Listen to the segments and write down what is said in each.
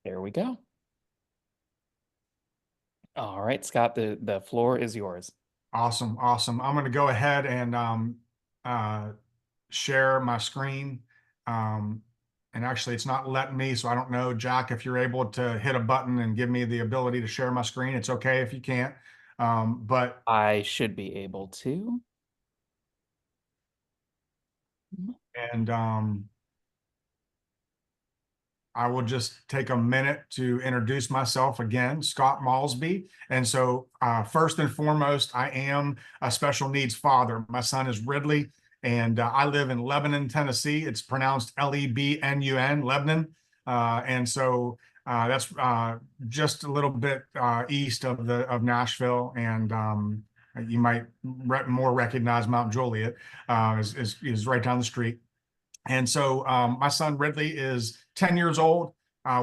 There we go. All right, Scott, the floor is yours. Awesome, awesome. I'm going to go ahead and uh, share my screen. Um, and actually, it's not letting me, so I don't know, Jack, if you're able to hit a button and give me the ability to share my screen. It's okay if you can't. But I should be able to. and I will just take a minute to introduce myself again, Scott Maulsby. And so, first and foremost, I am a special needs father. My son is Ridley, and I live in Lebanon, Tennessee. It's pronounced Lebnun, Lebanon. And so that's just a little bit east of Nashville, and you might more recognize Mount Juliet, is right down the street. And so my son Ridley is 10 years old.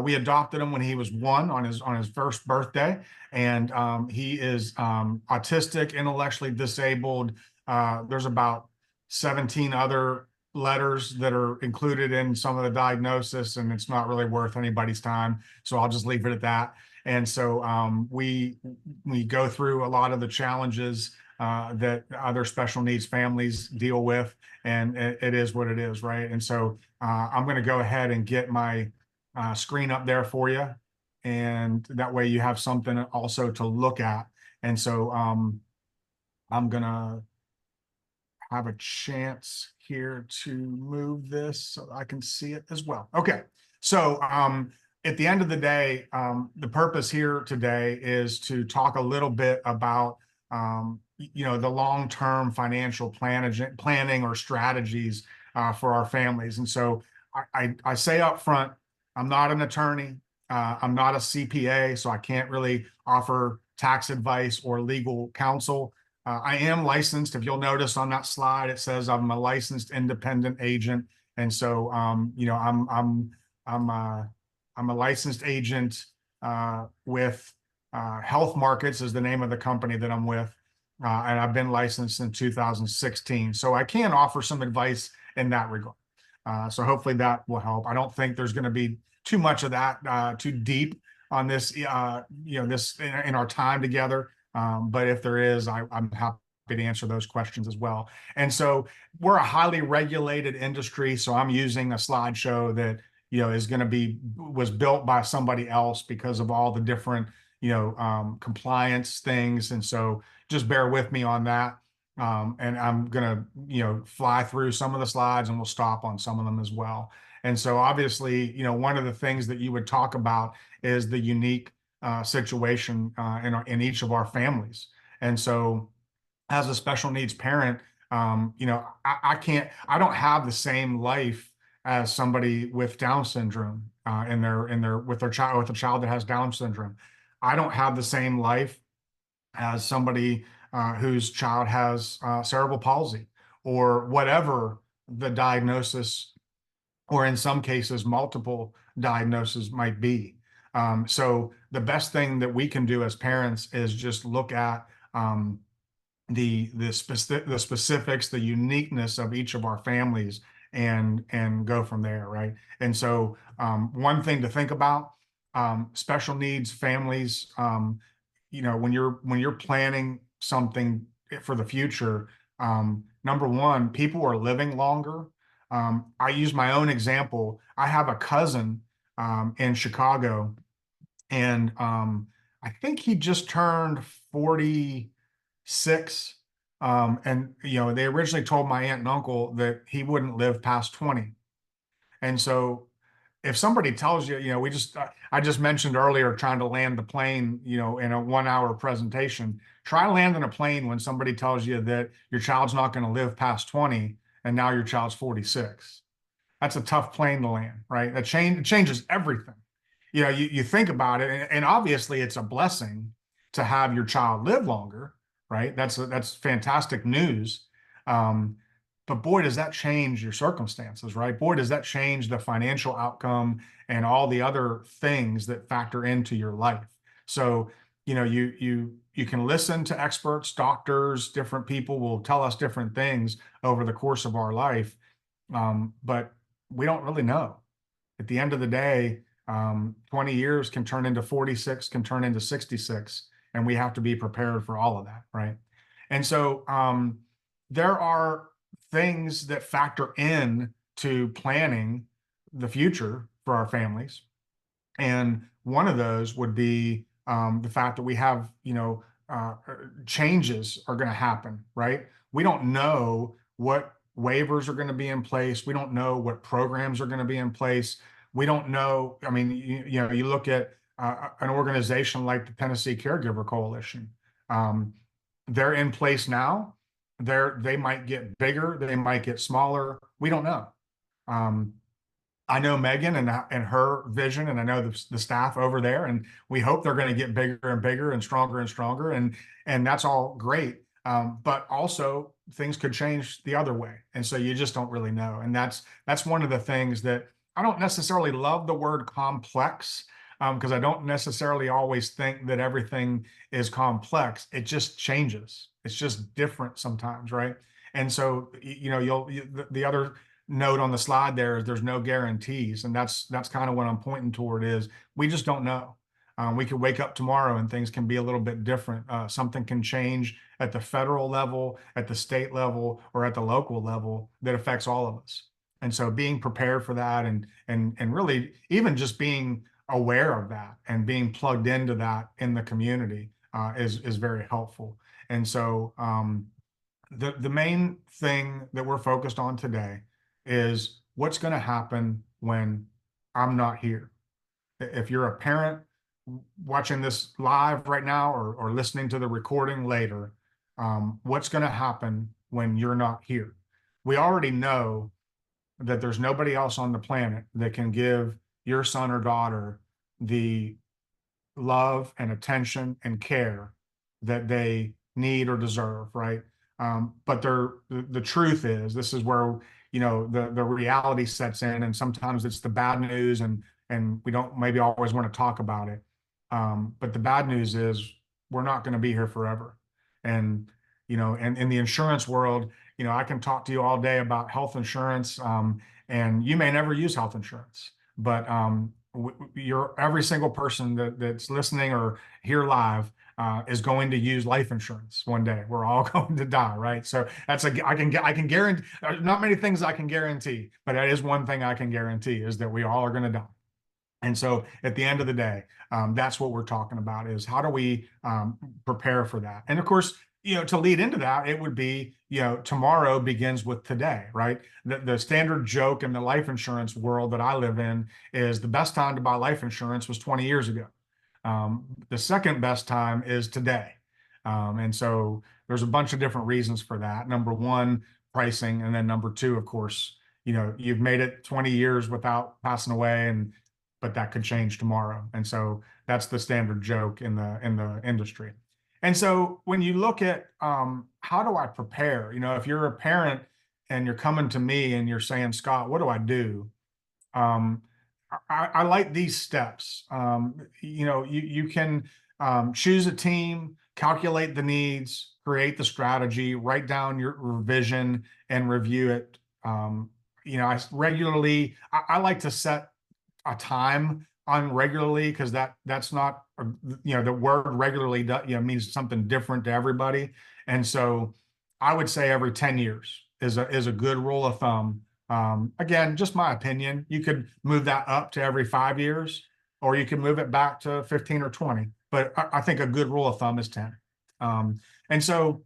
We adopted him when he was one on his first birthday, and he is autistic, intellectually disabled. There's about 17 other letters that are included in some of the diagnosis, and it's not really worth anybody's time. So I'll just leave it at that. And so we go through a lot of the challenges that other special needs families deal with, and it is what it is, right? And so I'm going to go ahead and get my screen up there for you, and that way you have something also to look at. And so I'm going to have a chance here to move this so I can see it as well. Okay, so at the end of the day, the purpose here today is to talk a little bit about the long-term financial planning or strategies for our families. And so I say up front, I'm not an attorney. I'm not a CPA, so I can't really offer tax advice or legal counsel. I am licensed. If you'll notice on that slide, it says I'm a licensed independent agent, and so I'm a licensed agent with Health Markets is the name of the company that I'm with, and I've been licensed in 2016. So I can offer some advice in that regard. So hopefully that will help. I don't think there's going to be too much of that too deep on this, this in our time together. But if there is, I'm happy to answer those questions as well. And so we're a highly regulated industry. So I'm using a slideshow that, is going to was built by somebody else because of all the different, compliance things. And so just bear with me on that. And I'm going to, fly through some of the slides, and we'll stop on some of them as well. And so obviously, one of the things that you would talk about is the unique situation in each of our families. And so, as a special needs parent, I don't have the same life as somebody with Down syndrome with a child that has Down syndrome. I don't have the same life as somebody whose child has cerebral palsy or whatever the diagnosis, or in some cases, multiple diagnoses might be. So the best thing that we can do as parents is just look at the specifics, the uniqueness of each of our families, and go from there, right? And so one thing to think about, special needs families, when you're planning something for the future, number one, people are living longer. I use my own example. I have a cousin in Chicago, and I think he just turned 46. And they originally told my aunt and uncle that he wouldn't live past 20. And so if somebody tells you, I just mentioned earlier trying to land the plane, in a 1 hour presentation. Try landing a plane when somebody tells you that your child's not going to live past 20, and now your child's 46. That's a tough plane to land, right? It changes everything. You think about it, and obviously it's a blessing to have your child live longer, right? That's fantastic news. Um, but boy, does that change your circumstances, right? Boy, does that change the financial outcome and all the other things that factor into your life. So, you can listen to experts, doctors, different people will tell us different things over the course of our life, but we don't really know. At the end of the day, 20 years can turn into 46, can turn into 66, and we have to be prepared for all of that, right? And so there are things that factor in to planning the future for our families. And one of those would be the fact that we have, changes are going to happen, right? We don't know what waivers are going to be in place. We don't know what programs are going to be in place. We don't know. I mean, you look at an organization like the Tennessee Caregiver Coalition. Um, they're in place now. They might get bigger. They might get smaller. We don't know. Um, I know Megan and her vision, and I know the staff over there, and we hope they're going to get bigger and bigger and stronger, and that's all great. But also things could change the other way, and so you just don't really know. And that's one of the things that I don't necessarily love the word complex, because I don't necessarily always think that everything is complex. It just changes. It's just different sometimes, right? And so the other note on the slide there is there's no guarantees, and that's kind of what I'm pointing toward is we just don't know. We could wake up tomorrow and things can be a little bit different. Something can change at the federal level, at the state level, or at the local level that affects all of us. And so being prepared for that, and really even just being aware of that and being plugged into that in the community is very helpful. And so the main thing that we're focused on today is what's going to happen when I'm not here. If you're a parent watching this live right now, or listening to the recording later, what's going to happen when you're not here? We already know that there's nobody else on the planet that can give your son or daughter the love and attention and care that they need or deserve, right? But the truth is, this is where the reality sets in, and sometimes it's the bad news, and we don't maybe always want to talk about it. But the bad news is we're not going to be here forever. And and in the insurance world, I can talk to you all day about health insurance, and you may never use health insurance, but every single person that's listening or here live is going to use life insurance one day. We're all going to die, right? So I can guarantee. Not many things I can guarantee, but that is one thing I can guarantee, is that we all are going to die. And so at the end of the day, that's what we're talking about, is how do we prepare for that? And of course, to lead into that, it would be, tomorrow begins with today, right? The standard joke in the life insurance world that I live in is the best time to buy life insurance was 20 years ago. The second best time is today. And so there's a bunch of different reasons for that. Number one, pricing. And then number two, of course, you've made it 20 years without passing away, but that could change tomorrow. And so that's the standard joke in the industry. And so when you look at how do I prepare, if you're a parent and you're coming to me and you're saying, Scott, what do I do? I like these steps. You can choose a team, calculate the needs, create the strategy, write down your vision, and review it. I like to set a time on regularly, because that's not the word regularly means something different to everybody. And so I would say every 10 years is a good rule of thumb. Again, just my opinion. You could move that up to every 5 years, or you can move it back to 15 or 20, but I think a good rule of thumb is 10. And so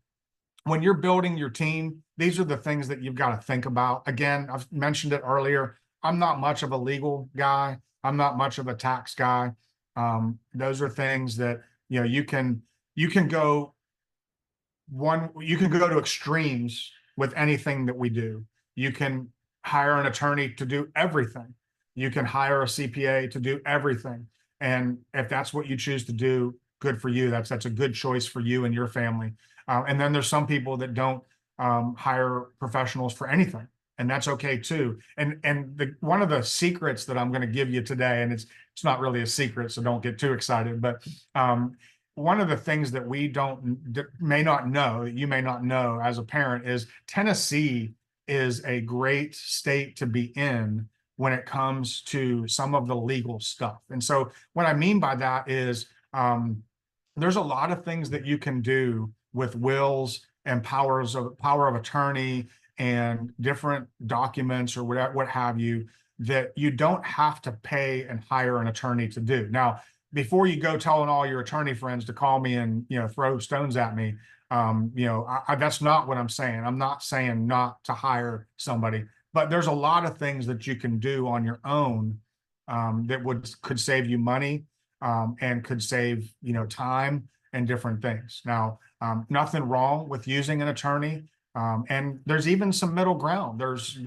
when you're building your team, these are the things that you've got to think about. Again, I've mentioned it earlier. I'm not much of a legal guy. I'm not much of a tax guy. Those are things that you can go to extremes with anything that we do. You can hire an attorney to do everything. You can hire a CPA to do everything. And if that's what you choose to do, good for you. That's a good choice for you and your family. And then there's some people that don't hire professionals for anything, and that's okay too. And one of the secrets that I'm going to give you today, and it's not really a secret, so don't get too excited, but one of the things that may not know, that you may not know as a parent, is Tennessee is a great state to be in when it comes to some of the legal stuff. And so what I mean by that is there's a lot of things that you can do with wills and power of attorney and different documents or whatever, what have you, that you don't have to pay and hire an attorney to do. Now, before you go telling all your attorney friends to call me and throw stones at me, that's not what I'm saying. I'm not saying not to hire somebody, but there's a lot of things that you can do on your own that could save you money and could save time and different things. Now, nothing wrong with using an attorney, and there's even some middle ground. There's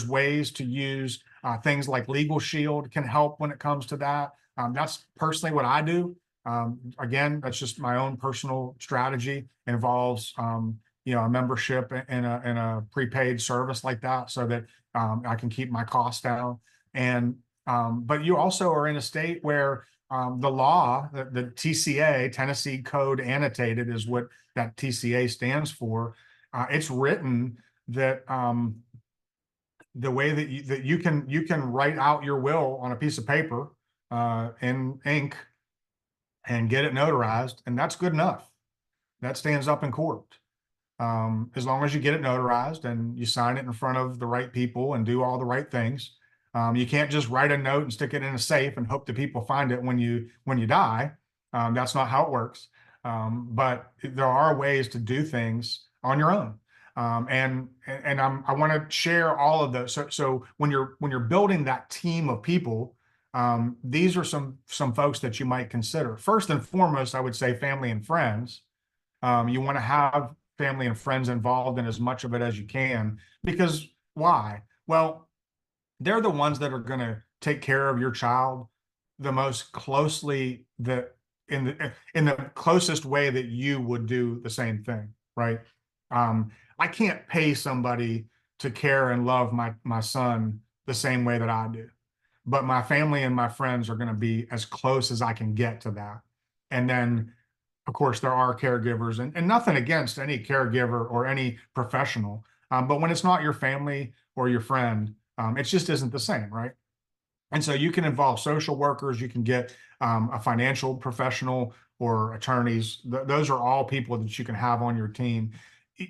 ways to use things like Legal Shield can help when it comes to that. That's personally what I do. Again, that's just my own personal strategy. It involves a membership in a prepaid service like that, so that I can keep my costs down. And but you also are in a state where the law, the TCA, Tennessee Code Annotated, is what that TCA stands for. It's written that the way that you can write out your will on a piece of paper in ink and get it notarized, and that's good enough. That stands up in court. As long as you get it notarized and you sign it in front of the right people and do all the right things. You can't just write a note and stick it in a safe and hope that people find it when you die. That's not how it works. But there are ways to do things on your own. I want to share all of those. So when you're building that team of people, these are some folks that you might consider. First and foremost, I would say family and friends. You want to have family and friends involved in as much of it as you can, because why? Well, they're the ones that are going to take care of your child the most closely, that in the closest way that you would do the same thing, right? I can't pay somebody to care and love my son the same way that I do, but my family and my friends are going to be as close as I can get to that. And then of course, there are caregivers, and nothing against any caregiver or any professional. But when it's not your family or your friend, it just isn't the same, right? And so you can involve social workers, you can get a financial professional or attorneys. Those are all people that you can have on your team.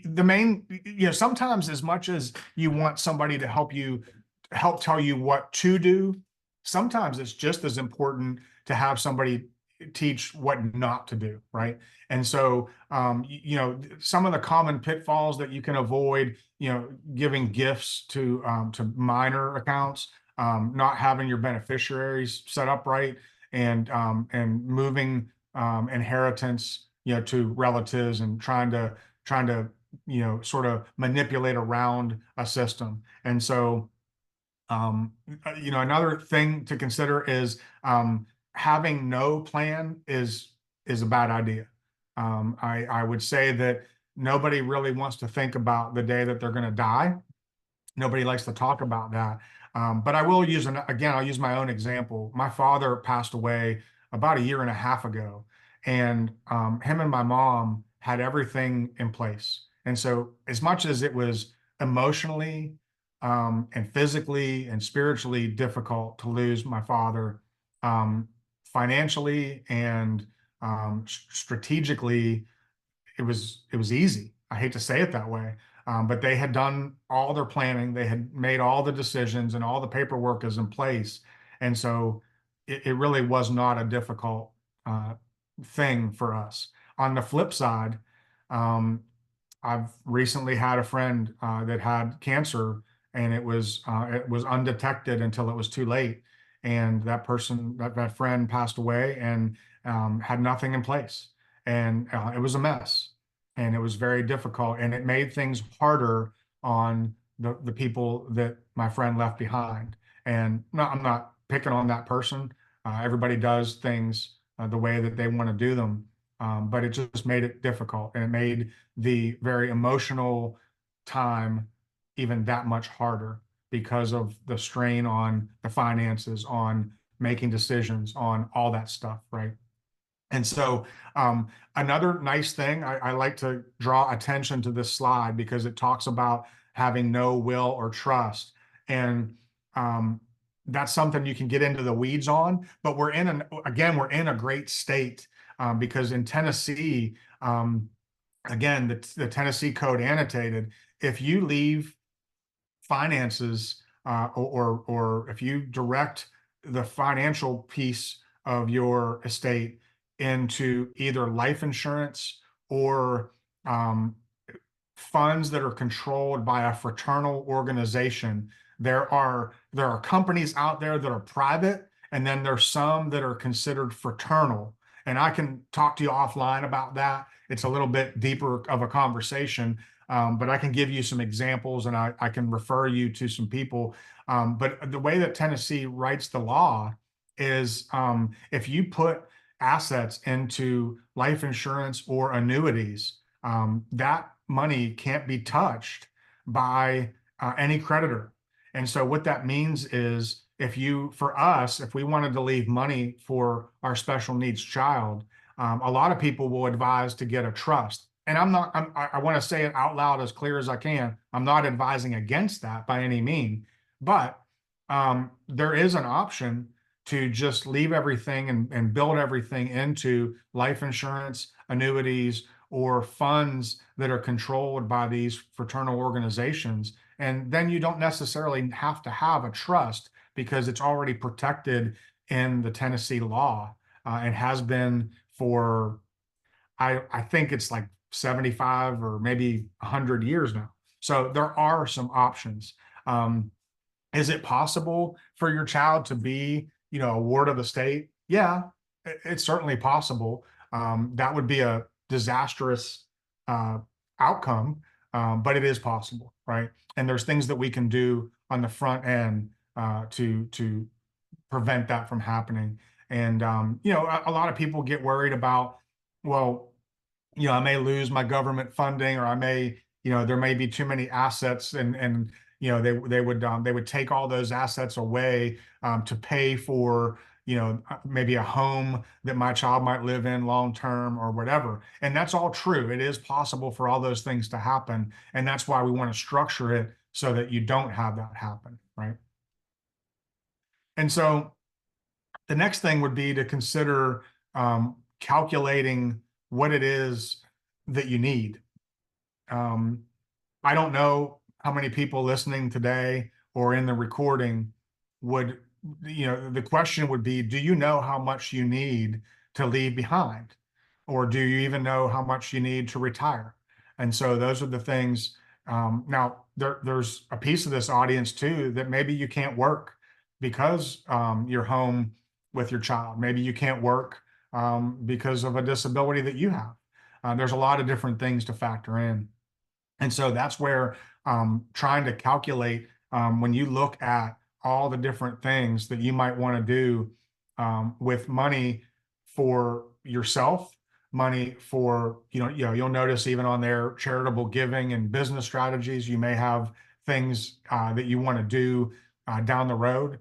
The main, sometimes as much as you want somebody to help tell you what to do, sometimes it's just as important to have somebody teach what not to do, right? And so, some of the common pitfalls that you can avoid, giving gifts to minor accounts, not having your beneficiaries set up right, and moving inheritance, to relatives, and trying to sort of manipulate around a system. And so, another thing to consider is having no plan is a bad idea. I would say that nobody really wants to think about the day that they're going to die. Nobody likes to talk about that. But I will I'll use my own example. My father passed away about a year and a half ago, and him and my mom had everything in place. And so, as much as it was emotionally and physically and spiritually difficult to lose my father, um, financially and strategically, it was easy. I hate to say it that way, but they had done all their planning, they had made all the decisions, and all the paperwork is in place, and so it really was not a difficult uh, thing for us. On the flip side, um, I've recently had a friend that had cancer, and it was undetected until it was too late, and that friend passed away, and had nothing in place, and it was a mess, and it was very difficult, and it made things harder on the people that my friend left behind. And no, I'm not picking on that person. Everybody does things the way that they want to do them, but it just made it difficult, and it made the very emotional time even that much harder because of the strain on the finances, on making decisions, on all that stuff, right? And so, another nice thing, I like to draw attention to this slide because it talks about having no will or trust. And um, that's something you can get into the weeds on. But we're in a great state, because in Tennessee, again, the Tennessee code annotated, if you leave finances, or if you direct the financial piece of your estate into either life insurance or um, funds that are controlled by a fraternal organization. There are companies out there that are private, and then there's some that are considered fraternal. And I can talk to you offline about that. It's a little bit deeper of a conversation, but I can give you some examples, and I can refer you to some people. But the way that Tennessee writes the law is, if you put assets into life insurance or annuities, that money can't be touched by any creditor. And so what that means is, for us, if we wanted to leave money for our special needs child, a lot of people will advise to get a trust. And I want to say it out loud as clear as I can. I'm not advising against that by any mean, but there is an option to just leave everything and build everything into life insurance, annuities, or funds that are controlled by these fraternal organizations. And then you don't necessarily have to have a trust, because it's already protected in the Tennessee law, and has been for, I think it's like 75 or maybe 100 years now. So there are some options. Is it possible for your child to be, a ward of the state? Yeah, it's certainly possible. That would be a disastrous uh, outcome, but it is possible, right? And there's things that we can do on the front end, to prevent that from happening. And a lot of people get worried about, well, I may lose my government funding, or I may, there may be too many assets, and they would take all those assets away, to pay for, maybe a home that my child might live in long term or whatever. And that's all true. It is possible for all those things to happen, and that's why we want to structure it so that you don't have that happen, right? And so the next thing would be to consider calculating what it is that you need. Um, I don't know how many people listening today or in the recording would, the question would be, do you know how much you need to leave behind? Or do you even know how much you need to retire? And so those are the things. Now, there's a piece of this audience too that maybe you can't work because you're home with your child. Maybe you can't work because of a disability that you have. There's a lot of different things to factor in. And so that's where trying to calculate, when you look at all the different things that you might want to do with money for yourself, money for, you'll notice even on their charitable giving and business strategies, you may have things that you want to do down the road,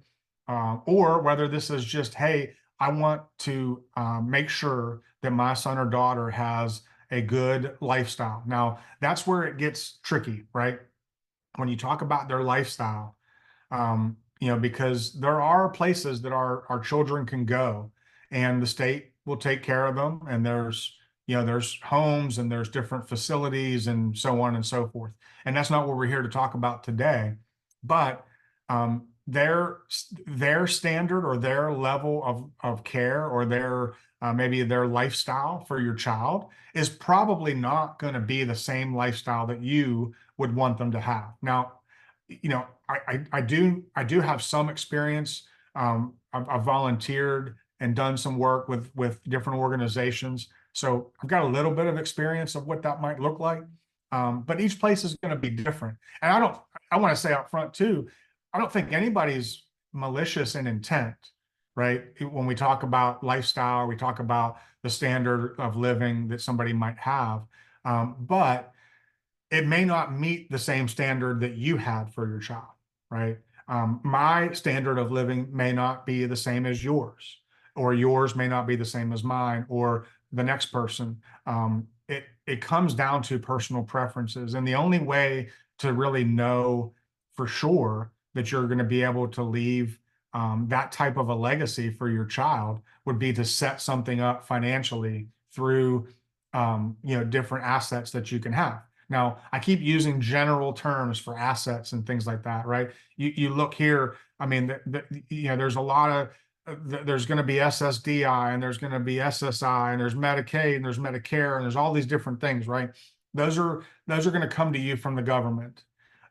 or whether this is just, hey, I want to make sure that my son or daughter has a good lifestyle. Now, that's where it gets tricky, right? When you talk about their lifestyle, because there are places that our children can go, and the state will take care of them. And there's homes, and there's different facilities, and so on and so forth. And that's not what we're here to talk about today. But their standard, or their level of care, or their maybe their lifestyle for your child is probably not going to be the same lifestyle that you would want them to have. Now, I do have some experience. I've volunteered and done some work with different organizations, so I've got a little bit of experience of what that might look like. But each place is going to be different. And I want to say up front too, I don't think anybody's malicious in intent, right? When we talk about lifestyle, we talk about the standard of living that somebody might have. But it may not meet the same standard that you had for your child, right? My standard of living may not be the same as yours, or yours may not be the same as mine, or the next person. It comes down to personal preferences, and the only way to really know for sure that you're going to be able to leave that type of a legacy for your child would be to set something up financially through different assets that you can have. Now, I keep using general terms for assets and things like that, right? You look here, I mean, there's a lot of there's going to be SSDI and there's going to be SSI and there's Medicaid and there's Medicare and there's all these different things, right? Those are going to come to you from the government.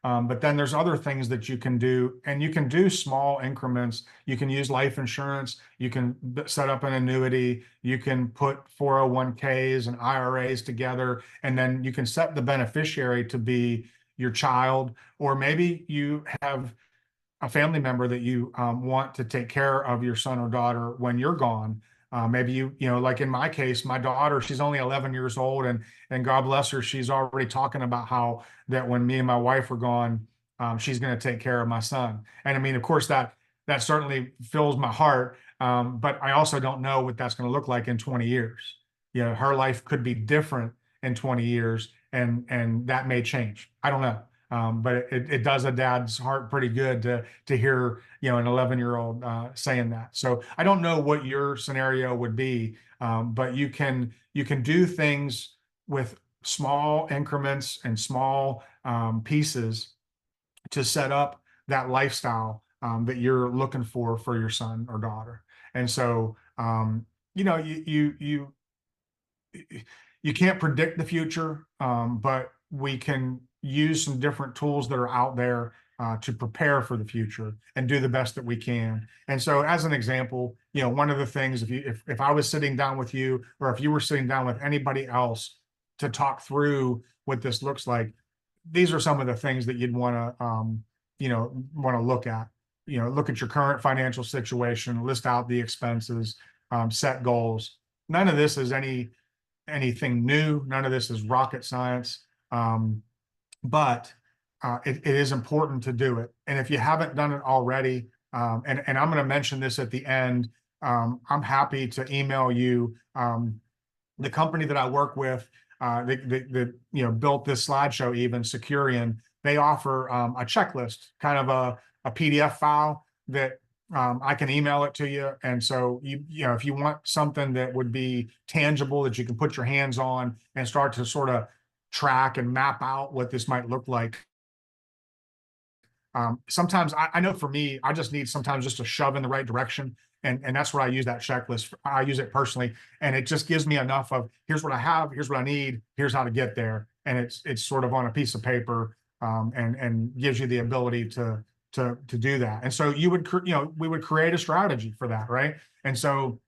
But then there's other things that you can do, and you can do small increments. You can use life insurance. You can set up an annuity. You can put 401ks and IRAs together, and then you can set the beneficiary to be your child, or maybe you have a family member that you want to take care of your son or daughter when you're gone. Maybe like in my case, my daughter, she's only 11 years old, and God bless her, she's already talking about how that when me and my wife are gone, she's going to take care of my son. And I mean, of course, that certainly fills my heart. But I also don't know what that's going to look like in 20 years. Her life could be different in 20 years, and that may change. I don't know. But it does a dad's heart pretty good to hear an 11-year-old saying that. So I don't know what your scenario would be, but you can do things with small increments and small pieces to set up that lifestyle that you're looking for your son or daughter. And so you know you can't predict the future, but we can use some different tools that are out there to prepare for the future and do the best that we can. And so, as an example, one of the things, if I was sitting down with you, or if you were sitting down with anybody else to talk through what this looks like, these are some of the things that you'd want to look at. Look at your current financial situation, list out the expenses, set goals. None of this is anything new. None of this is rocket science. But it is important to do it. And if you haven't done it already, and I'm going to mention this at the end, I'm happy to email you the company that I work with, that built this slideshow, even Securian. They offer a checklist, kind of a PDF file that I can email it to you. And so if you want something that would be tangible, that you can put your hands on and start to sort of track and map out what this might look like. Sometimes I know for me, I just need sometimes just a shove in the right direction. And that's where I use that checklist. I use it personally, and it just gives me enough of, here's what I have, here's what I need, here's how to get there. And it's sort of on a piece of paper, and gives you the ability to do that. And so we would create a strategy for that, right? And so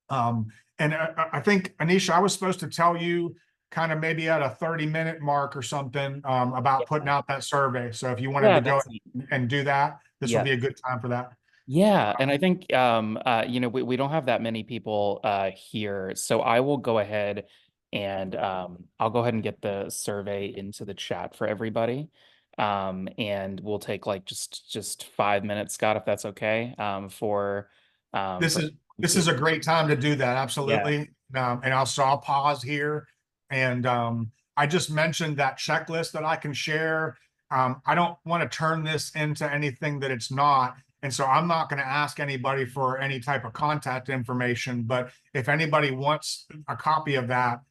and I think, Anisha, I was supposed to tell you kind of maybe at a 30-minute mark or something, about putting out that survey. So if you wanted Yeah, to go that's and do that, this would yeah. be a good time for that. Yeah, and I think we don't have that many people here, so I will go ahead and I'll go ahead and get the survey into the chat for everybody. And we'll take like just 5 minutes, Scott, if that's okay. This For is this is a great time to do that. yeah. Absolutely. And I'll pause here. And I just mentioned that checklist that I can share. I don't want to turn this into anything that it's not. And so I'm not going to ask anybody for any type of contact information. But if anybody wants a copy of that,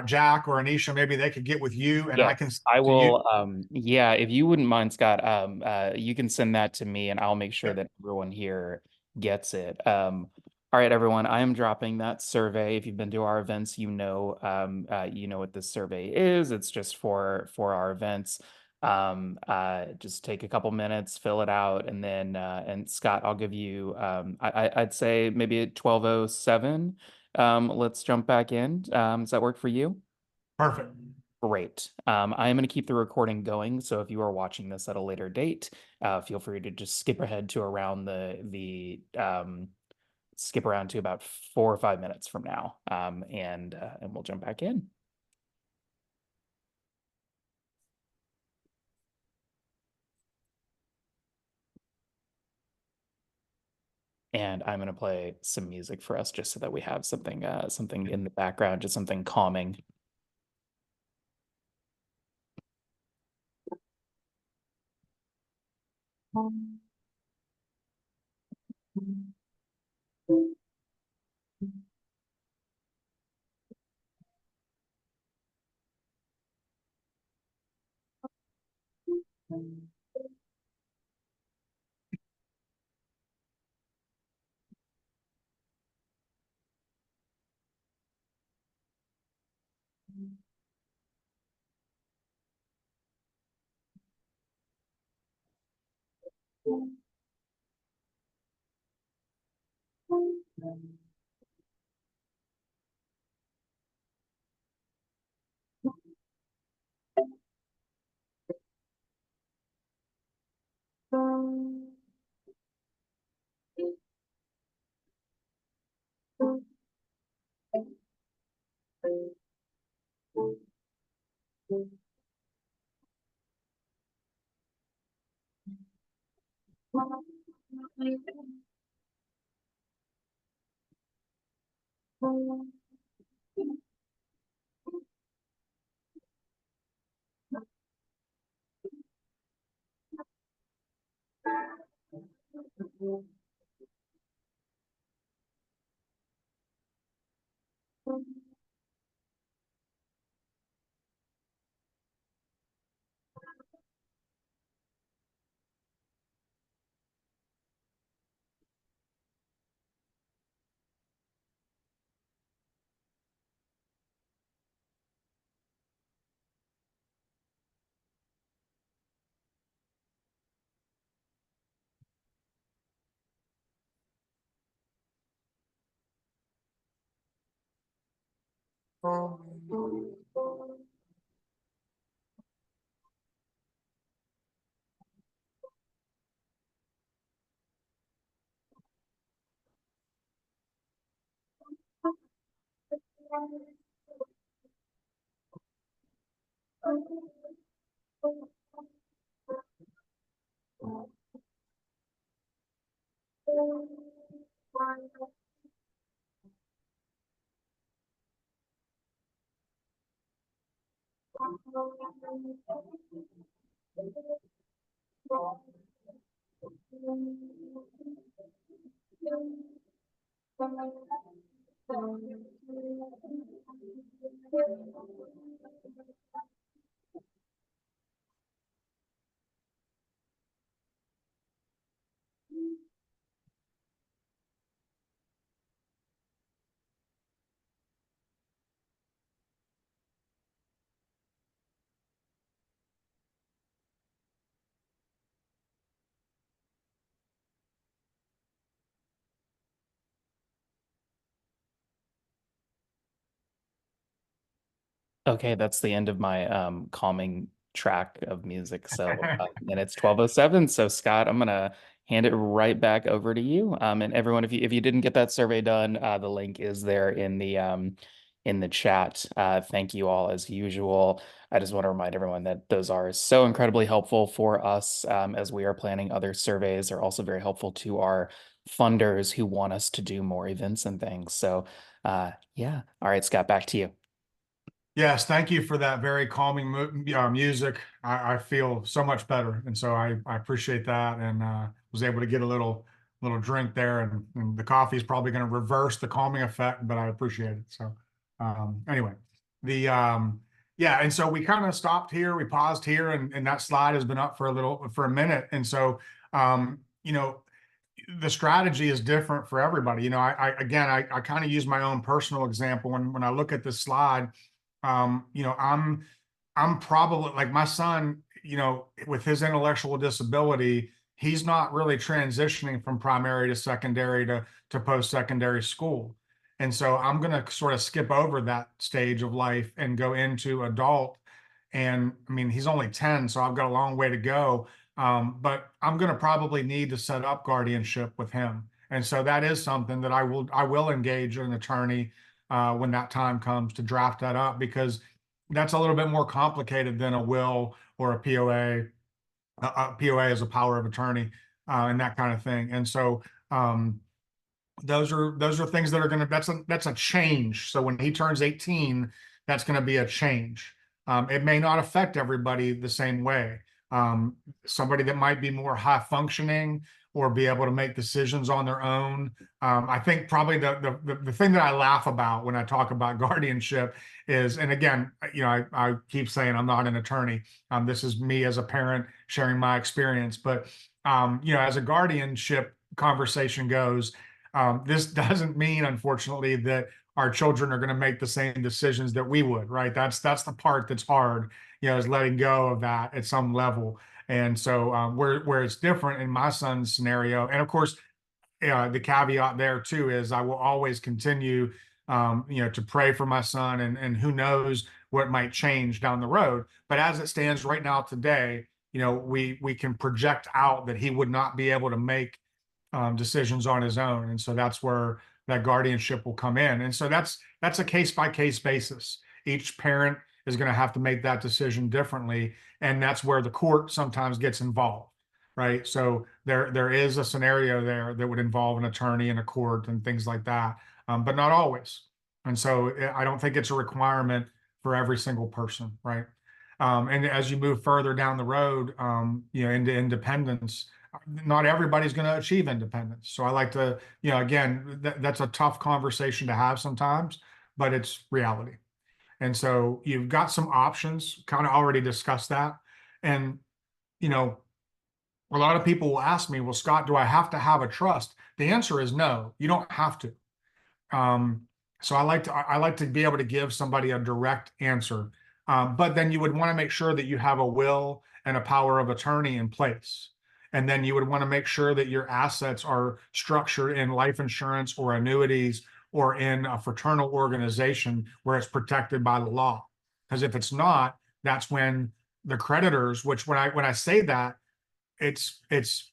Jack or Anisha, maybe they could get with you and I Yes, can send I it to you. will. Yeah, if you wouldn't mind, Scott, you can send that to me and I'll make sure that everyone here gets it. All right, everyone, I am dropping that survey. If you've been to our events, you know what this survey is. It's just for our events. Just take a couple minutes, fill it out, and then and Scott, I'll give you I'd say maybe at 12:07. Let's jump back in. Does that work for you? Perfect. Great. I am going to keep the recording going. So if you are watching this at a later date, feel free to just skip ahead to around skip around to about 4 or 5 minutes from now, and we'll jump back in. And I'm going to play some music for us just so that we have something in the background, just something calming. Okay, that's the end of my calming track of music. So and it's 12:07. So Scott, I'm gonna hand it right back over to you. And everyone, if you didn't get that survey done, the link is there in the chat. Thank you all as usual. I just want to remind everyone that those are so incredibly helpful for us as we are planning other surveys. They're also very helpful to our funders who want us to do more events and things. So yeah. All right, Scott, back to you. Yes, thank you for that very calming music. I feel so much better, and so I appreciate that, and was able to get a little drink there, and the coffee is probably going to reverse the calming effect, but I appreciate it. So anyway, the yeah, and so we kind of stopped here, we paused here, and that slide has been up for a minute, and so you know, the strategy is different for everybody. You know, I kind of use my own personal example when I look at this slide. You know, I'm probably like my son, you know, with his intellectual disability, he's not really transitioning from primary to secondary to post-secondary school. And so I'm going to sort of skip over that stage of life and go into adult. And I mean, he's only 10, so I've got a long way to go. But I'm going to probably need to set up guardianship with him. And so that is something that I will engage an attorney when that time comes to draft that up, because that's a little bit more complicated than a will or a POA. A POA is a power of attorney and that kind of thing. And so those are things that are going to that's a change. So when he turns 18, that's going to be a change. It may not affect everybody the same way. Um, Somebody that might be more high functioning or be able to make decisions on their own. I think probably the thing that I laugh about when I talk about guardianship is, and again, you know, I keep saying I'm not an attorney. This is me as a parent sharing my experience, but you know, as a guardianship conversation goes, this doesn't mean, unfortunately, that our children are going to make the same decisions that we would, right? That's the part that's hard, you know, is letting go of that at some level. And so where it's different in my son's scenario, and of course, the caveat there too is I will always continue, to pray for my son, and who knows what might change down the road. But as it stands right now today, we can project out that he would not be able to make decisions on his own, and so that's where that guardianship will come in. And so that's a case by case basis. Each parent is going to have to make that decision differently, and that's where the court sometimes gets involved, right? So there is a scenario there that would involve an attorney and a court and things like that, but not always. And so I don't think it's a requirement for every single person, right? And as you move further down the road, into independence, not everybody's going to achieve independence. So I like to, again, that's a tough conversation to have sometimes, but it's reality. And so you've got some options, kind of already discussed that. And, you know, a lot of people will ask me, well, Scott, do I have to have a trust? The answer is no, you don't have to. Um, so I like to be able to give somebody a direct answer. But then you would want to make sure that you have a will and a power of attorney in place. And then you would want to make sure that your assets are structured in life insurance or annuities or in a fraternal organization where it's protected by the law. Because if it's not, that's when the creditors, which when I say that, it's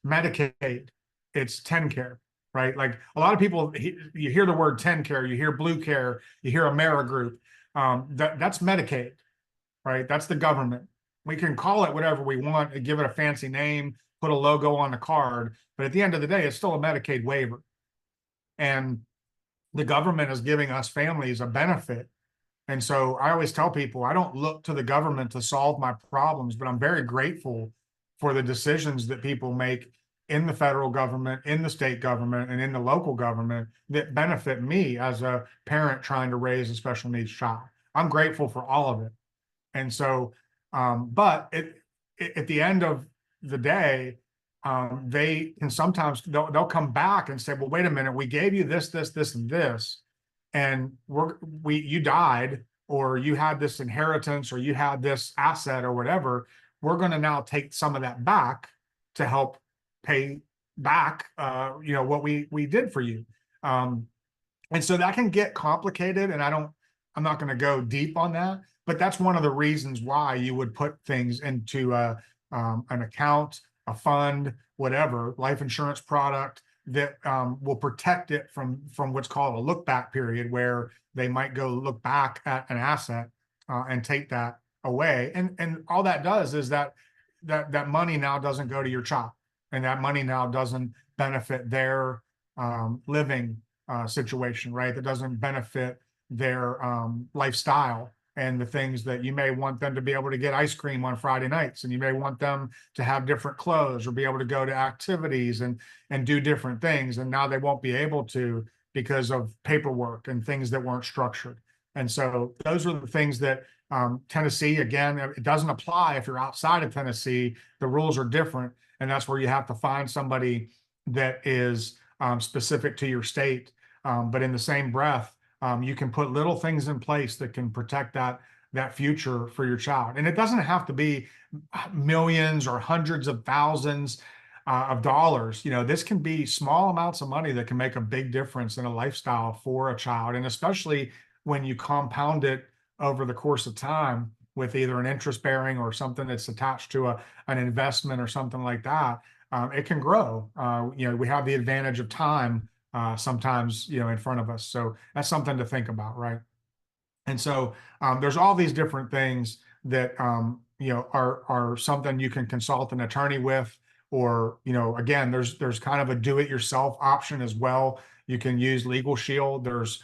Medicaid, it's TennCare, right? Like a lot of people, you hear the word TennCare, you hear Blue Care, you hear Amerigroup. That's Medicaid, right? That's the government. We can call it whatever we want and give it a fancy name, put a logo on the card, but at the end of the day, it's still a Medicaid waiver. And the government is giving us families a benefit. And so I always tell people I don't look to the government to solve my problems, but I'm very grateful for the decisions that people make in the federal government, in the state government, and in the local government that benefit me as a parent trying to raise a special needs child. I'm grateful for all of it. And so, but at the end of the day, they can sometimes they'll come back and say, well, wait a minute, we gave you this, this, this, and this, and you died, or you had this inheritance, or you had this asset or whatever. We're going to now take some of that back to help pay back, what we did for you. And so that can get complicated, and I'm not going to go deep on that, but that's one of the reasons why you would put things into an account, a fund, whatever, life insurance product that will protect it from what's called a look back period, where they might go look back at an asset and take that away. And all that does is that money now doesn't go to your child, and that money now doesn't benefit their living situation, right? That doesn't benefit their lifestyle and the things that you may want them to be able to get ice cream on Friday nights, and you may want them to have different clothes or be able to go to activities and do different things. And now they won't be able to because of paperwork and things that weren't structured. And so those are the things that Tennessee, again, it doesn't apply if you're outside of Tennessee. The rules are different. And that's where you have to find somebody that is specific to your state. But in the same breath, you can put little things in place that can protect that future for your child. And it doesn't have to be millions or hundreds of thousands of dollars. This can be small amounts of money that can make a big difference in a lifestyle for a child. And especially when you compound it over the course of time with either an interest bearing or something that's attached to an investment or something like that, it can grow. We have the advantage of time sometimes, in front of us. So that's something to think about, right? And so there's all these different things that are something you can consult an attorney with, or again, there's kind of a do-it-yourself option as well. You can use Legal Shield. There's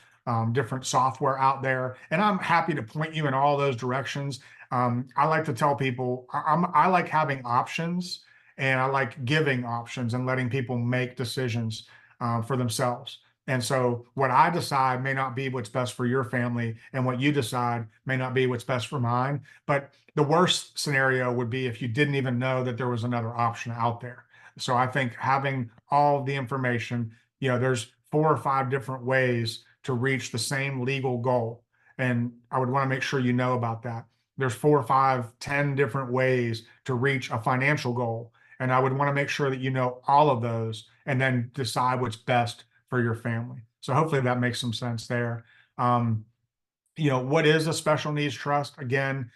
different software out there, and I'm happy to point you in all those directions. I like to tell people I like having options, and I like giving options and letting people make decisions for themselves. And so what I decide may not be what's best for your family, and what you decide may not be what's best for mine. But the worst scenario would be if you didn't even know that there was another option out there. So I think having all the information, there's 4 or 5 different ways to reach the same legal goal. And I would want to make sure you know about that. there's 4, 5, 10 different ways to reach a financial goal. And I would want to make sure that you know all of those and then decide what's best for your family. So hopefully that makes some sense there. Um, what is a special needs trust? Again,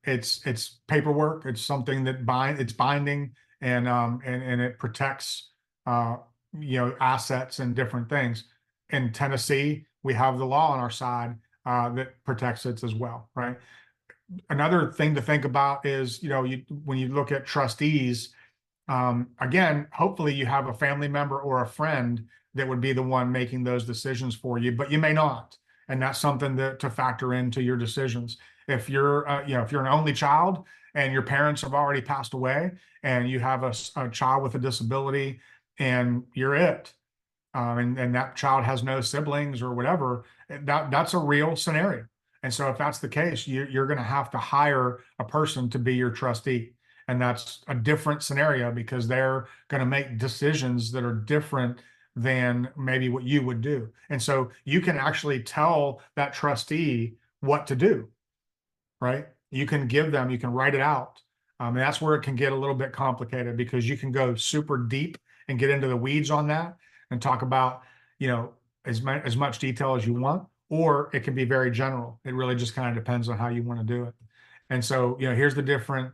it's paperwork. It's something that it's binding, and it protects uh assets and different things. In Tennessee, we have the law on our side that protects it as well, right? Another thing to think about is, when you look at trustees, again, hopefully you have a family member or a friend that would be the one making those decisions for you, but you may not. And that's something to factor into your decisions. If you're, if you're an only child and your parents have already passed away and you have a child with a disability and you're it, and that child has no siblings or whatever, that's a real scenario. And so if that's the case, you're going to have to hire a person to be your trustee. And that's a different scenario because they're going to make decisions that are different than maybe what you would do. And so you can actually tell that trustee what to do, right? You can write it out. And that's where it can get a little bit complicated because you can go super deep and get into the weeds on that and talk about, as much detail as you want, or it can be very general. It really just kind of depends on how you want to do it. And so, here's the different,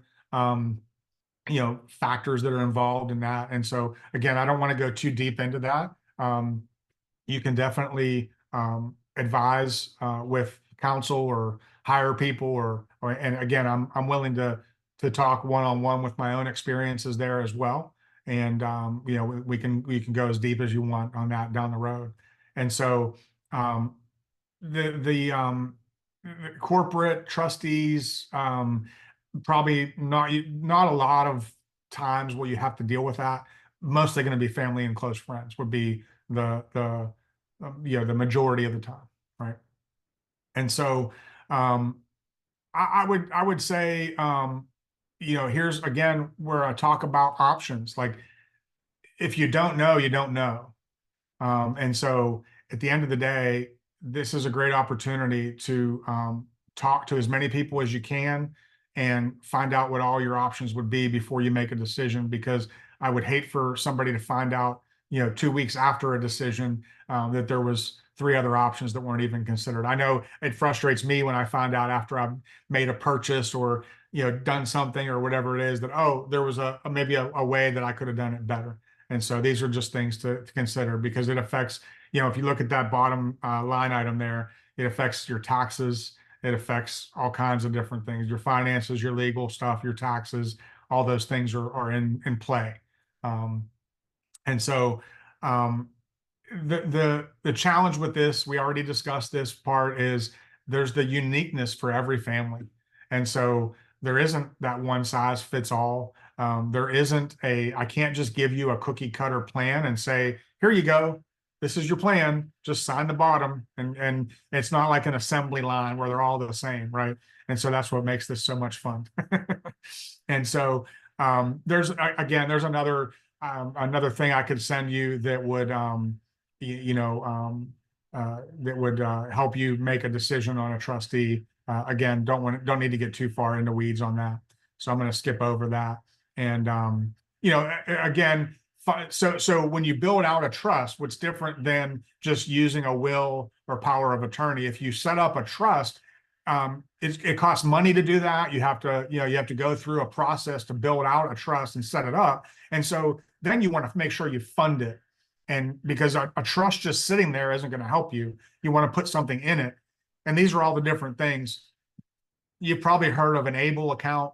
factors that are involved in that. And so, again, I don't want to go too deep into that. You can definitely advise with counsel or hire people and again, I'm willing to talk one-on-one with my own experiences there as well. And we can go as deep as you want on that down the road. And so um, the corporate trustees, probably not a lot of times where you have to deal with that. Mostly going to be family and close friends would be the majority of the time, right? And so I would say, here's again where I talk about options. Like if you don't know, you don't know. And so at the end of the day, this is a great opportunity to talk to as many people as you can and find out what all your options would be before you make a decision. Because I would hate for somebody to find out, 2 weeks after a decision, that there was three other options that weren't even considered. I know it frustrates me when I find out after I've made a purchase or done something or whatever it is that, oh, there was maybe a way that I could have done it better. And so these are just things to consider because it affects, if you look at that bottom line item there, it affects your taxes. It affects all kinds of different things, your finances, your legal stuff, your taxes, all those things are in play. Um, and so um, the challenge with this, we already discussed this part, is there's the uniqueness for every family. And so there isn't that one size fits all. There isn't I can't just give you a cookie cutter plan and say, here you go. This is your plan. Just sign the bottom. And it's not like an assembly line where they're all the same, right? And so that's what makes this so much fun. And so there's another thing I could send you that would help you make a decision on a trustee. Again, don't need to get too far into weeds on that. So I'm going to skip over that. And again, so when you build out a trust, what's different than just using a will or power of attorney? If you set up a trust, it costs money to do that. You have to go through a process to build out a trust and set it up. And so then you want to make sure you fund it. And because a trust just sitting there isn't going to help you, you want to put something in it. And these are all the different things. You've probably heard of an ABLE account.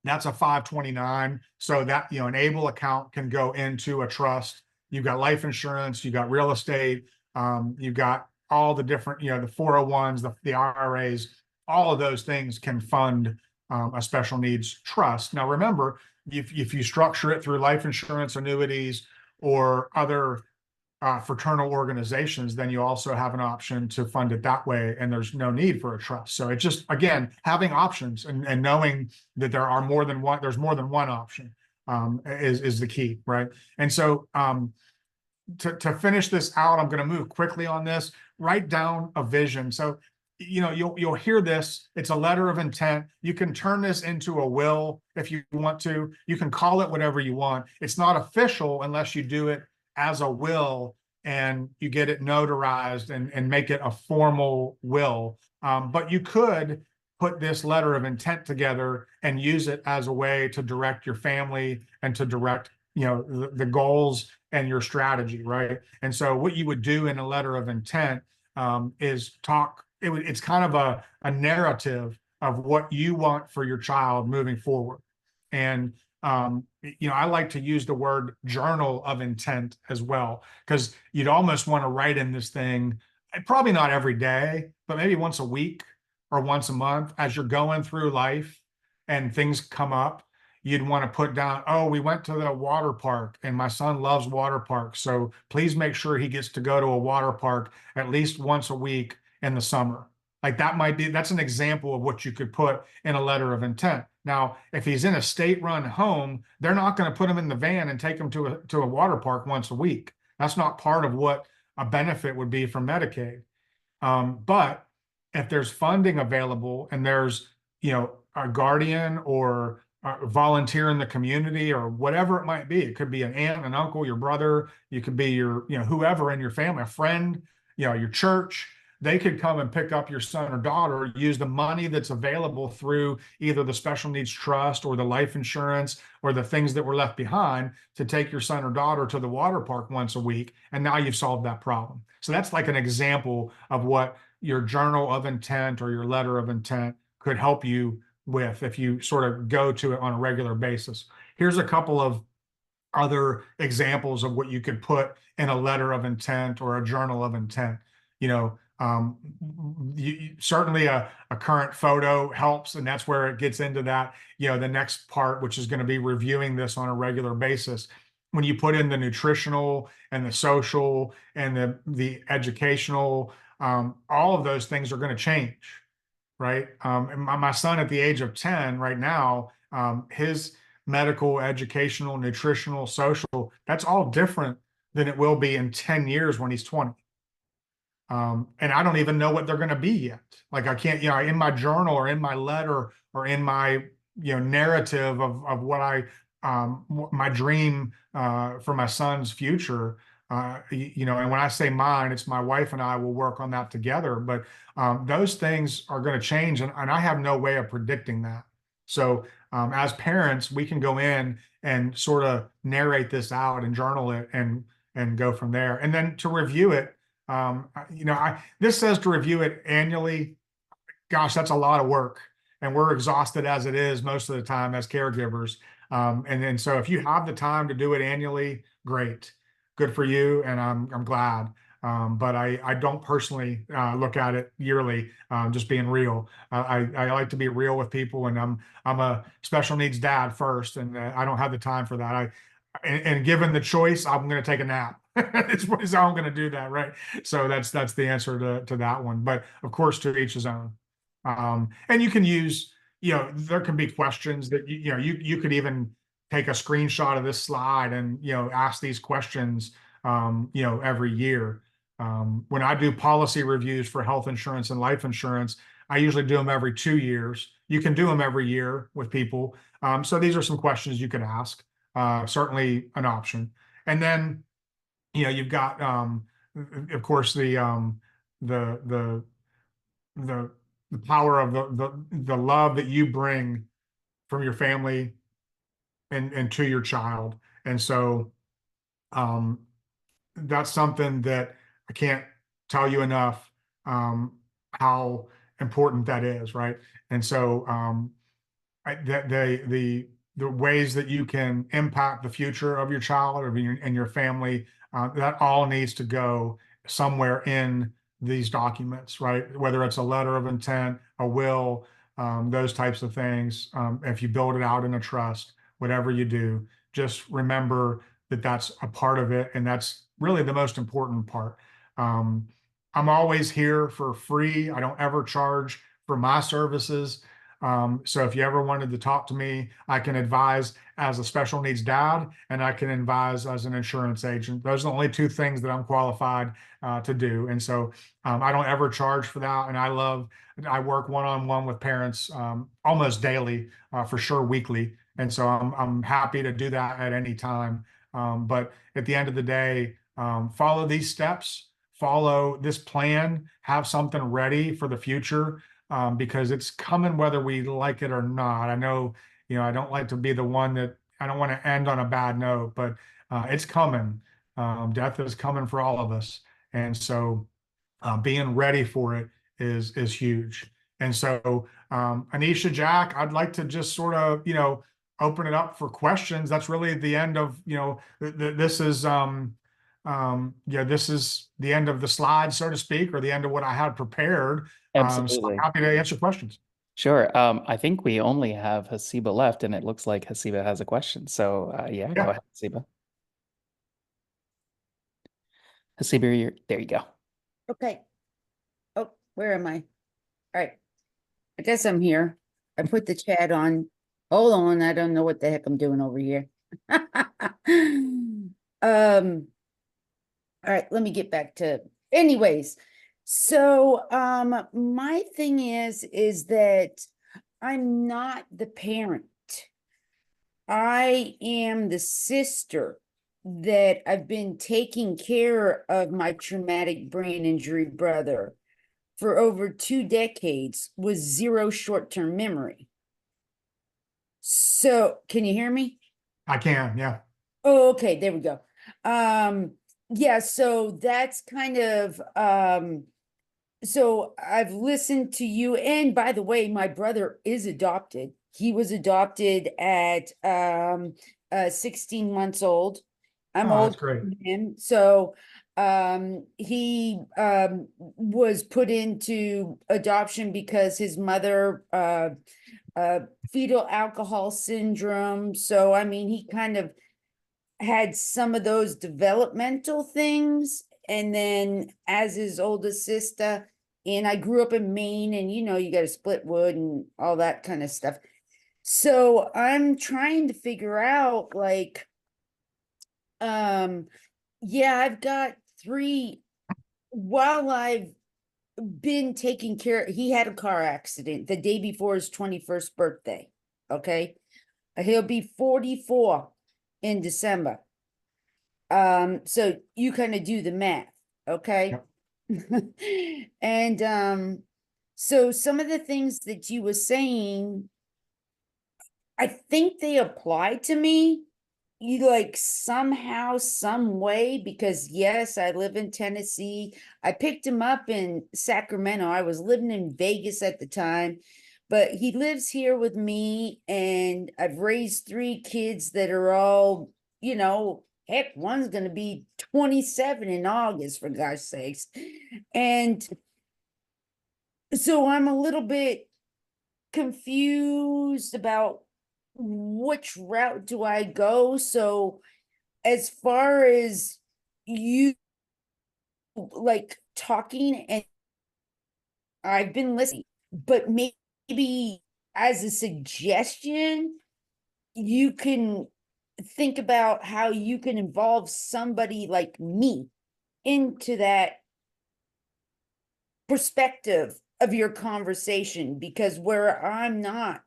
That's a 529. So that, an ABLE account can go into a trust. You've got life insurance, you've got real estate, you've got all the different, the 401s, the IRAs, all of those things can fund a special needs trust. Now, remember, if you structure it through life insurance annuities or other fraternal organizations, then you also have an option to fund it that way, and there's no need for a trust. So it's just, again, having options and knowing that there's more than one option is the key, right? And so to finish this out, I'm going to move quickly on this. Write down a vision. So you'll hear this. It's a letter of intent. You can turn this into a will if you want to. You can call it whatever you want. It's not official unless you do it as a will and you get it notarized and make it a formal will. But you could put this letter of intent together and use it as a way to direct your family and to direct, the goals and your strategy, right? And so what you would do in a letter of intent is it's kind of a narrative of what you want for your child moving forward. And I like to use the word journal of intent as well, because you'd almost want to write in this thing, probably not every day, but maybe once a week or once a month as you're going through life and things come up. You'd want to put down, oh, we went to the water park and my son loves water parks. So please make sure he gets to go to a water park at least once a week in the summer. Like that's an example of what you could put in a letter of intent. Now, if he's in a state-run home, they're not going to put him in the van and take him to a water park once a week. That's not part of what a benefit would be from Medicaid. But if there's funding available and there's, a guardian or a volunteer in the community or whatever it might be, it could be an aunt, an uncle, your brother, you could be your, whoever in your family, a friend, your church. They could come and pick up your son or daughter, use the money that's available through either the special needs trust or the life insurance or the things that were left behind to take your son or daughter to the water park once a week. And now you've solved that problem. So that's like an example of what your journal of intent or your letter of intent could help you with if you sort of go to it on a regular basis. Here's a couple of other examples of what you could put in a letter of intent or a journal of intent. Certainly a current photo helps, and that's where it gets into that, the next part, which is going to be reviewing this on a regular basis. When you put in the nutritional and the social and the educational, all of those things are going to change, right? And my son at the age of 10 right now, his medical, educational, nutritional, social, that's all different than it will be in 10 years when he's 20. And I don't even know what they're going to be yet. Like I can't, in my journal or in my letter or in my, narrative of what my dream for my son's future, and when I say mine, it's my wife and I will work on that together. But those things are going to change, and I have no way of predicting that. So as parents, we can go in and sort of narrate this out and journal it and go from there. And then to review it, this says to review it annually. Gosh, that's a lot of work, and we're exhausted as it is most of the time as caregivers. And then so if you have the time to do it annually, great, good for you, and I'm glad. But I don't personally look at it yearly. Just being real, I like to be real with people, and I'm a special needs dad first, and I don't have the time for that. And given the choice, I'm going to take a nap. It's how I'm going to do that, right? So that's the answer to that one. But of course, to each his own. And you can use, there can be questions that you could even take a screenshot of this slide and ask these questions every year. When I do policy reviews for health insurance and life insurance, I usually do them every 2 years. You can do them every year with people. So these are some questions you could ask. Certainly an option. And then you've got of course the the power of the love that you bring from your family and to your child. And so that's something that I can't tell you enough how important that is, right? And so that the ways that you can impact the future of your child or and your family, that all needs to go somewhere in these documents, right? Whether it's a letter of intent, a will, those types of things. If you build it out in a trust, whatever you do, just remember that that's a part of it, and that's really the most important part. I'm always here for free. I don't ever charge for my services. So if you ever wanted to talk to me, I can advise as a special needs dad, and I can advise as an insurance agent. Those are the only two things that I'm qualified to do. And so I don't ever charge for that. And I work one-on-one with parents almost daily, for sure weekly. And so I'm happy to do that at any time. But at the end of the day, follow these steps, follow this plan, have something ready for the future, because it's coming whether we like it or not. I know, I don't like to be the one that I don't want to end on a bad note, but it's coming. Death is coming for all of us. And so being ready for it is huge. And so, Anisha, Jack, I'd like to just sort of, open it up for questions. That's really the end of, this is, this is the end of the slide, so to speak, or the end of what I had prepared. So I'm Absolutely. happy to answer questions. Sure. I think we only have Hasiba left, and it looks like Hasiba has a question. So yeah, go Yeah. ahead, Hasiba. Hasiba, there you go. Okay. Oh, where am I? All right. I guess I'm here. I put the chat on. Hold on. I don't know what the heck I'm doing over here. All right, let me get back to anyways. So my thing is that I'm not the parent. I am the sister that I've been taking care of my traumatic brain injury brother for over 2 decades with zero short-term memory. So, can you hear me? I can. Yeah. Oh, okay, there we go. Yeah, so that's kind of so I've listened to you, and by the way, my brother is adopted. He was adopted at 16 months old. I'm Oh, that's older great. than him. So he was put into adoption because his mother fetal alcohol syndrome. So I mean, he kind of had some of those developmental things. And then as his older sister, and I grew up in Maine, and you got to split wood and all that kind of stuff. So I'm trying to figure out like, yeah, I've got 3 while I've been taking care. He had a car accident the day before his 21st birthday. Okay. He'll be 44 in December. So you kind of do the math, okay? Yep. And so some of the things that you were saying, I think they apply to me. You like somehow, some way, because yes, I live in Tennessee. I picked him up in Sacramento. I was living in Vegas at the time, but he lives here with me, and I've raised 3 kids that are all, heck, one's gonna be 27 in August, for God's sakes. And so I'm a little bit confused about which route do I go. So as far as you like talking, and I've been listening, but maybe as a suggestion, you can think about how you can involve somebody like me into that perspective of your conversation, because where I'm not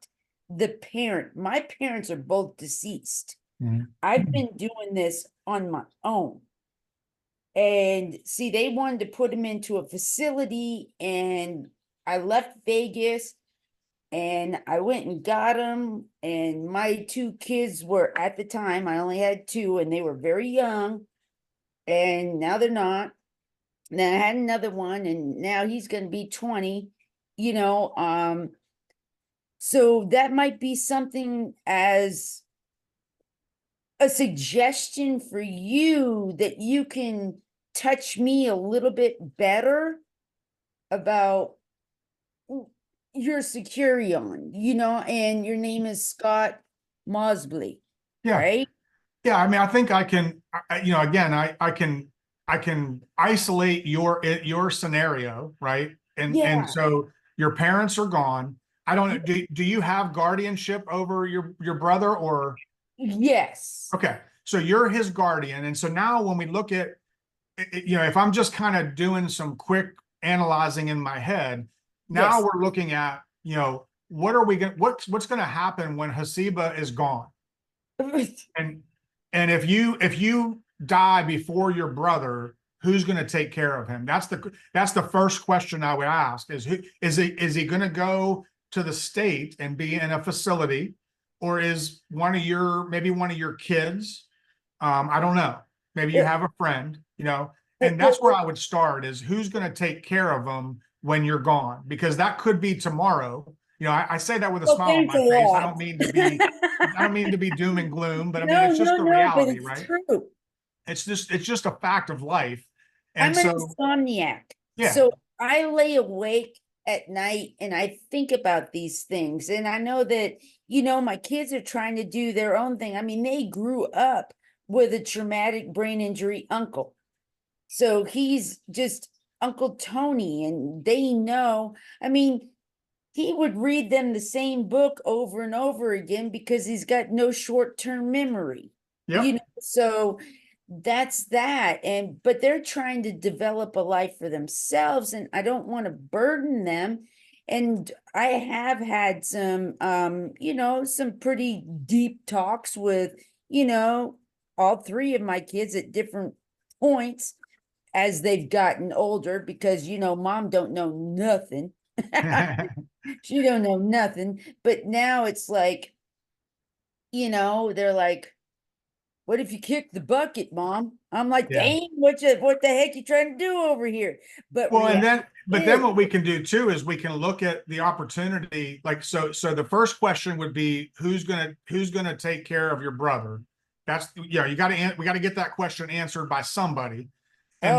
the parent, my parents are both deceased. Mhm. I've been doing this on my own. And see, they wanted to put him into a facility, and I left Vegas and I went and got him. And my 2 kids were, at the time, I only had 2, and they were very young. And now they're not. Then I had another one, and now he's going to be 20, you know. So that might be something as a suggestion for you, that you can touch me a little bit better about your Securion, and your name is Scott Maulsby, Yeah. right? Yeah. I mean, I think I can, again, I can isolate your scenario, right? And Yeah. so your parents are gone. I don't know. Do you have guardianship over your brother or? Yes. Okay. So you're his guardian. And so now when we look at, if I'm just kind of doing some quick analyzing in my head, now Yes. we're looking at, what are we going what's going to happen when Hasiba is gone? And if you die before your brother, who's going to take care of him? That's the first question I would ask is he going to go to the state and be in a facility, or is maybe one of your kids? I don't know. Maybe you have a friend, and that's where I would start is who's going to take care of them when you're gone, because that could be tomorrow. I say that with a smile on Thanks my a face. I lot. don't mean to be I don't mean to be doom and gloom, but I mean No, it's just no, the no, but reality, it's right? true. It's just a fact of life. And I'm an so, insomniac. yeah, So I lay awake at night and I think about these things. And I know that, my kids are trying to do their own thing. I mean, they grew up with a traumatic brain injury uncle. So he's just Uncle Tony, and they know. I mean, he would read them the same book over and over again because he's got no short-term memory. yep. So that's that. But they're trying to develop a life for themselves, and I don't want to burden them. And I have had some some pretty deep talks with, all three of my kids at different points as they've gotten older, because mom don't know nothing. She don't know nothing. But now it's like, they're like, what if you kick the bucket, mom? I'm like, Yeah. dang, what the heck you trying to do over here? But Well, reality but then is, what we can do too is we can look at the opportunity. Like, so the first question would be who's gonna take care of your brother? We got to get that question answered by somebody. And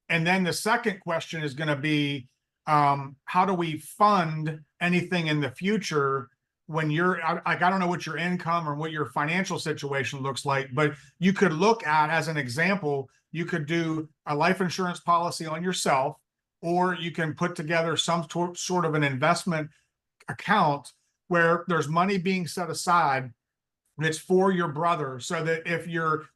oh, then the second question is going to be, how do we fund anything in the future when I don't know what your income or what your financial situation looks like, but you could look at, as an example, you could do a life insurance policy on yourself, or you can put together some sort of an investment account where there's money being set aside, and it's for your brother, so that if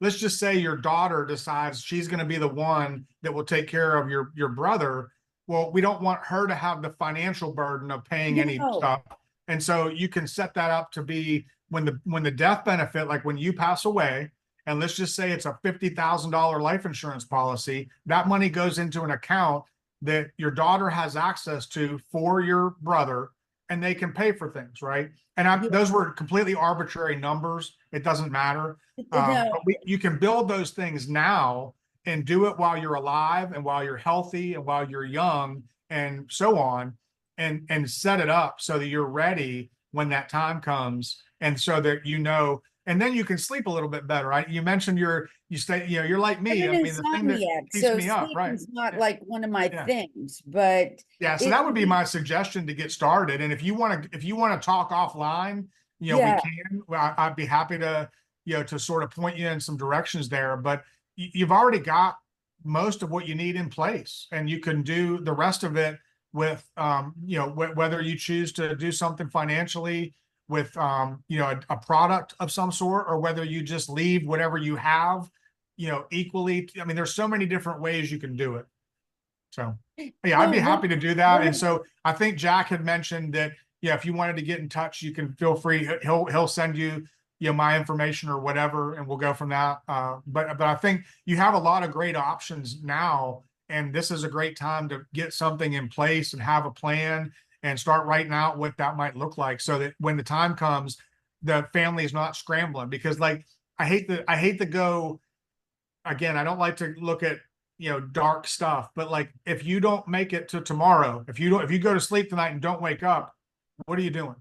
let's just say your daughter decides she's going to be the one that will take care of your brother, well, we don't want her to have the financial burden of paying any no. stuff. And so you can set that up to be when the death benefit, like when you pass away, and let's just say it's a $50,000 life insurance policy, that money goes into an account that your daughter has access to for your brother, and they can pay for things, right? And those were completely arbitrary numbers. It doesn't matter. No, But you can build those things now and do it while you're alive and while you're healthy and while you're young and so on, and set it up so that you're ready when that time comes, and so that and then you can sleep a little bit better, right? You mentioned you're like I'm me. an I mean, the thing that insomniac, keeps so me up, right? sleeping's not Yeah. like one of my Yeah. things, but Yeah, so it, that would be my suggestion to get started. And if you want to talk offline, we yeah, can. I'd be happy to, to sort of point you in some directions there. But you've already got most of what you need in place, and you can do the rest of it with, whether you choose to do something financially with, a product of some sort, or whether you just leave whatever you have, equally. I mean, there's so many different ways you can do it. So, yeah, I'd so be what happy to do that. what And so I think Jack had mentioned that, yeah, if you wanted to get in touch, you can feel free. He'll send you, my information or whatever, and we'll go from that. But I think you have a lot of great options now, and this is a great time to get something in place and have a plan and start writing out what that might look like, so that when the time comes, the family is not scrambling. Because, like, I hate to go again. I don't like to look at, dark stuff, but, like, if you don't make it to tomorrow, if you go to sleep tonight and don't wake up, what are you doing?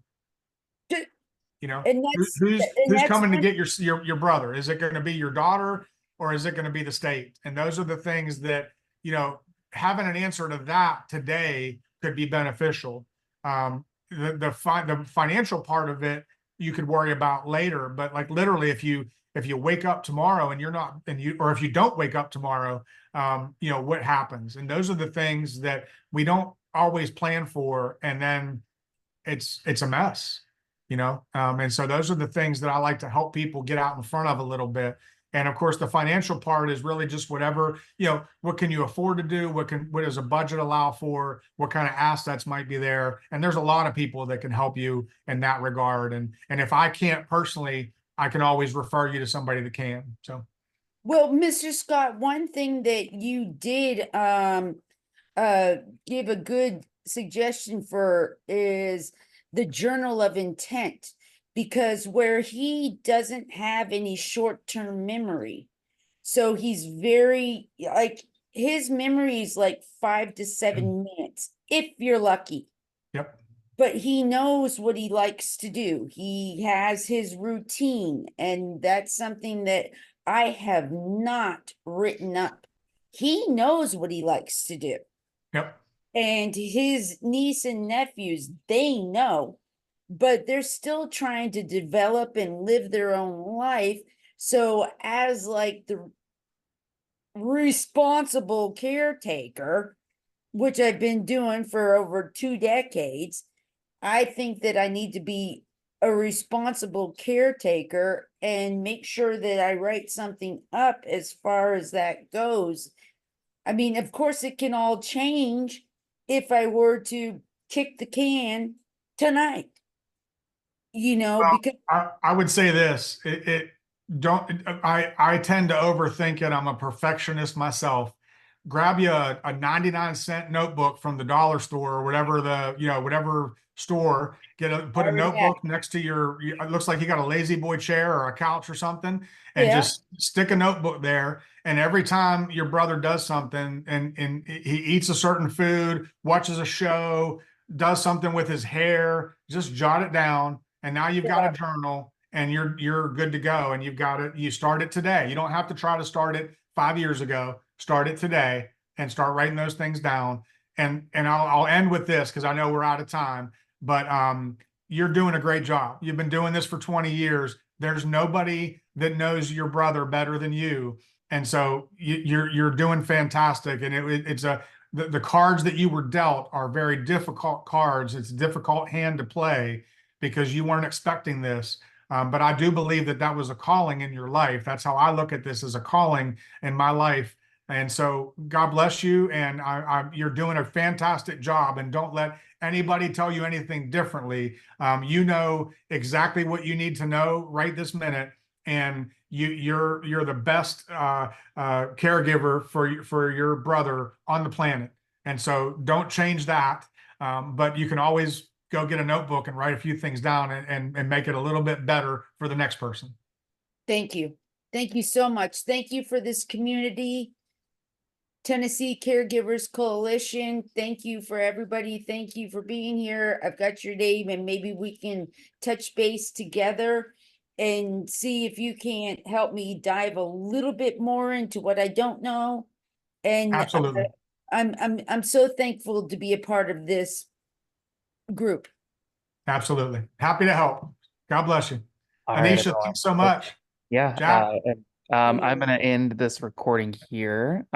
and Who's that's coming to one. get your brother? Is it going to be your daughter, or is it going to be the state? And those are the things that, having an answer to that today could be beneficial. The financial part of it you could worry about later, but, like, literally, if you wake up tomorrow and you're not, or if you don't wake up tomorrow, what happens? And those are the things that we don't always plan for. And then it's a mess, you know? And so those are the things that I like to help people get out in front of a little bit. And of course, the financial part is really just whatever, you know, what can you afford to do? What does a budget allow for? What kind of assets might be there? And there's a lot of people that can help you in that regard. And if I can't personally, I can always refer you to somebody that can. So. Well, Mr. Scott, one thing that you did give a good suggestion for is the journal of intent, because where he doesn't have any short-term memory, so he's very like his memory is like 5 to 7 minutes if you're lucky. Yep. But he knows what he likes to do. He has his routine, and that's something that I have not written up. He knows what he likes to do. Yep. And his niece and nephews, they know, but they're still trying to develop and live their own life. So, as like the responsible caretaker, which I've been doing for over 2 decades, I think that I need to be a responsible caretaker and make sure that I write something up as far as that goes. I mean, of course, it can all change if I were to kick the can tonight, because I would say this, it don't, I tend to overthink it. I'm a perfectionist myself. Grab you a 99-cent notebook from the dollar store or whatever whatever store, put a notebook next to it looks like you got a lazy boy chair or a couch or something, and yeah, just stick a notebook there. And every time your brother does something and he eats a certain food, watches a show, does something with his hair, just jot it down. And now you've got a journal and you're good to go. And you start it today. You don't have to try to start it 5 years ago. Start it today and start writing those things down. And I'll end with this because I know we're out of time, but you're doing a great job. You've been doing this for 20 years. There's nobody that knows your brother better than you. And so you're doing fantastic. And the cards that you were dealt are very difficult cards. It's a difficult hand to play because you weren't expecting this. But I do believe that was a calling in your life. That's how I look at this, as a calling in my life. And so God bless you. And you're doing a fantastic job. And don't let anybody tell you anything differently. You know exactly what you need to know right this minute. And you're the best caregiver for your brother on the planet. And so don't change that. But you can always go get a notebook and write a few things down and make it a little bit better for the next person. thank you. Thank you so much. Thank you for this community. Tennessee Caregivers Coalition. Thank you for everybody. Thank you for being here. I've got your name, and maybe we can touch base together and see if you can't help me dive a little bit more into what I don't know. And Absolutely. I'm so thankful to be a part of this group. Absolutely. Happy to help. God bless you. All right, Anisha, everyone. thanks so much. Yeah. Jack. I'm going to end this recording here.